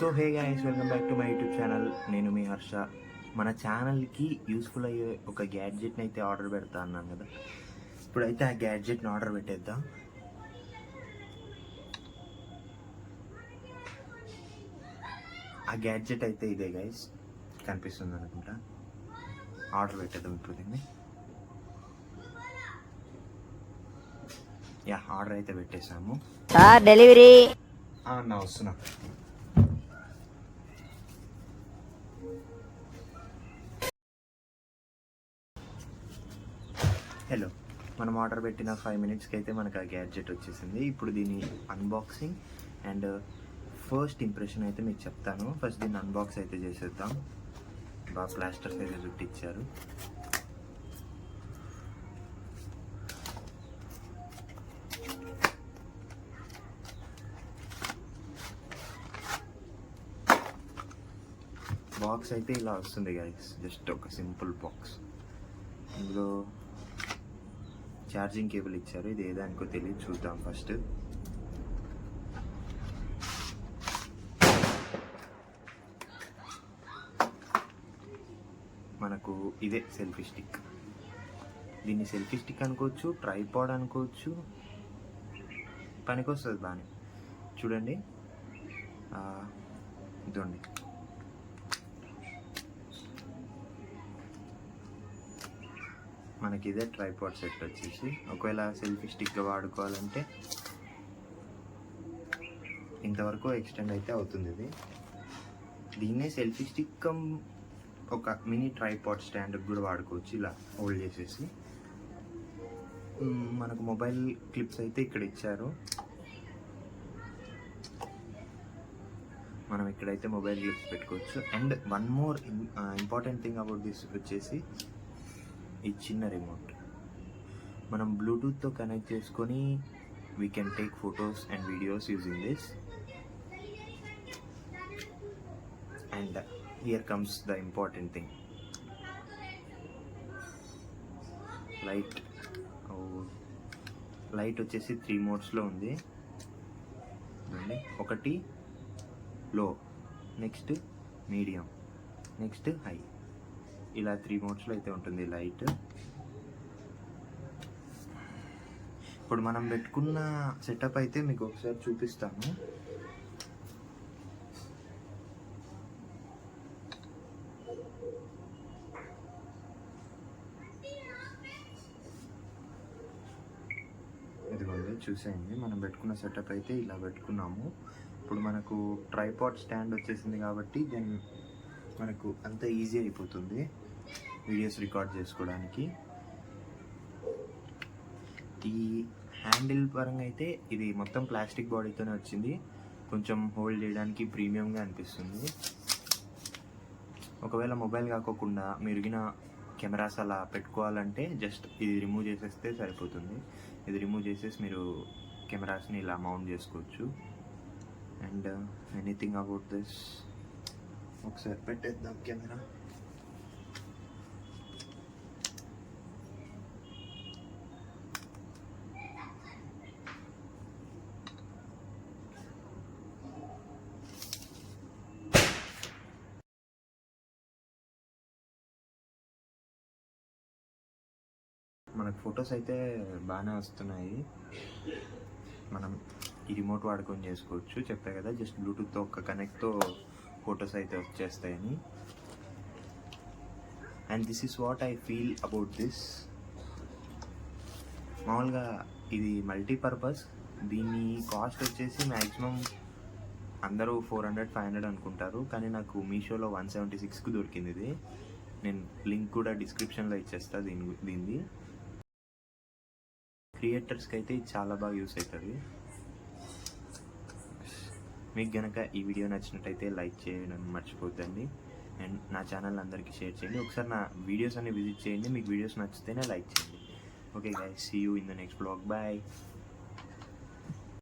So hey guys, welcome back to my YouTube channel. నేను మీ హర్ష. మన ఛానల్కి యూస్ఫుల్ అయ్యే ఒక గ్యాడ్జెట్ని అయితే ఆర్డర్ పెడతా అన్నాను కదా, ఇప్పుడైతే ఆ గ్యాడ్జెట్ని ఆర్డర్ పెట్టేద్దాం. ఆ గ్యాడ్జెట్ అయితే ఇదే గైస్, కనిపిస్తుంది అనుకుంటా. ఆర్డర్ పెట్టేద్దాం ఇప్పుడు దీన్ని. యా, ఆర్డర్ అయితే పెట్టేసాము. డెలివరీ నా వస్తున్నా. హలో, మనం ఆర్డర్ పెట్టిన 5 minutesకి అయితే మనకు ఆ గ్యాడ్జెట్ వచ్చేసింది. ఇప్పుడు దీని అన్బాక్సింగ్ అండ్ ఫస్ట్ ఇంప్రెషన్ అయితే మీకు చెప్తాను. ఫస్ట్ దీన్ని అన్బాక్స్ అయితే చేసేద్దాం. బాగా ప్లాస్టర్స్ అయితే చుట్టించారు. బాక్స్ అయితే ఇలా వస్తుంది గైస్, జస్ట్ ఒక సింపుల్ బాక్స్. ఇందులో ఛార్జింగ్ కేబుల్ ఇచ్చారు. ఇది ఏదానికో తెలియదు, చూద్దాం ఫస్ట్. మనకు ఇదే సెల్ఫీ స్టిక్. దీన్ని సెల్ఫీ స్టిక్ అనుకోవచ్చు, ట్రైపాడ్ అనుకోవచ్చు, పనికొస్తుంది బాగానే. చూడండి, ఇదండి. మనకి ఇదే ట్రైపాడ్ సెట్ వచ్చేసి. ఒకవేళ సెల్ఫీ స్టిక్గా వాడుకోవాలంటే ఇంతవరకు ఎక్స్టెండ్ అయితే అవుతుంది ఇది. దీన్నే సెల్ఫీ స్టిక్ ఒక మినీ ట్రైపాడ్ స్టాండ్ కూడా వాడుకోవచ్చు, ఇలా హోల్డ్ చేసేసి. మనకు మొబైల్ క్లిప్స్ అయితే ఇక్కడ ఇచ్చారు. మనం ఇక్కడైతే మొబైల్ క్లిప్స్ పెట్టుకోవచ్చు. And one more important thing about this వచ్చేసి ఈ చిన్న రిమోట్. మనం బ్లూటూత్తో కనెక్ట్ చేసుకొని we can take photos and videos using this. And here comes the important thing, light. Light వచ్చేసి 3 మోడ్స్లో ఉంది. ఒకటి లో, నెక్స్ట్ మీడియం, నెక్స్ట్ హై, ఇలా 3 మోడ్స్లో అయితే ఉంటుంది లైట్. ఇప్పుడు మనం పెట్టుకున్న సెటప్ అయితే మీకు ఒకసారి చూపిస్తాను. ఇదిగోండి, చూసేయండి. మనం పెట్టుకున్న సెటప్ అయితే ఇలా పెట్టుకున్నాము. ఇప్పుడు మనకు ట్రైపాడ్ స్టాండ్ వచ్చేసింది కాబట్టి దెన్ మనకు అంత ఈజీ అయిపోతుంది వీడియోస్ రికార్డ్ చేసుకోవడానికి. ఈ హ్యాండిల్ పరంగా అయితే ఇది మొత్తం ప్లాస్టిక్ బాడీతోనే వచ్చింది. కొంచెం హోల్డ్ చేయడానికి ప్రీమియంగా అనిపిస్తుంది. ఒకవేళ మొబైల్ కాకోకుండా మెరుగిన కెమెరాస్ అలా పెట్టుకోవాలంటే జస్ట్ ఇది రిమూవ్ చేసేస్తే సరిపోతుంది. ఇది రిమూవ్ చేసేసి మీరు కెమెరాస్ని ఇలా మౌంట్ చేసుకోవచ్చు. అండ్ ఎనీథింగ్ అబౌట్ దిస్, ఒకసారి పెట్టేద్దాం కెమెరా. మనకు ఫొటోస్ అయితే బాగానే వస్తున్నాయి. మనం ఈ రిమోట్ వాడుకొని చేసుకోవచ్చు. చెప్పా కదా, జస్ట్ బ్లూటూత్తో ఒక కనెక్ట్తో ఫొటోస్ అయితే వచ్చేస్తాయని. And this is what I feel about this. మామూలుగా ఇది మల్టీపర్పస్. దీని కాస్ట్ వచ్చేసి మ్యాక్సిమం అందరూ 400-500 అనుకుంటారు, కానీ నాకు మీషోలో 176కి దొరికింది ఇది. నేను లింక్ కూడా డిస్క్రిప్షన్లో ఇచ్చేస్తా దీనిది. క్రియేటర్స్కి అయితే ఇది చాలా బాగా యూస్ అవుతుంది. మీకు కనుక ఈ వీడియో నచ్చినట్టయితే లైక్ చేయడం మర్చిపోద్దండి. అండ్ నా ఛానల్ అందరికీ షేర్ చేయండి. ఒకసారి నా వీడియోస్ అన్ని విజిట్ చేయండి. మీకు వీడియోస్ నచ్చితేనే లైక్ చేయండి. Okay guys, see you in the next blog. Bye.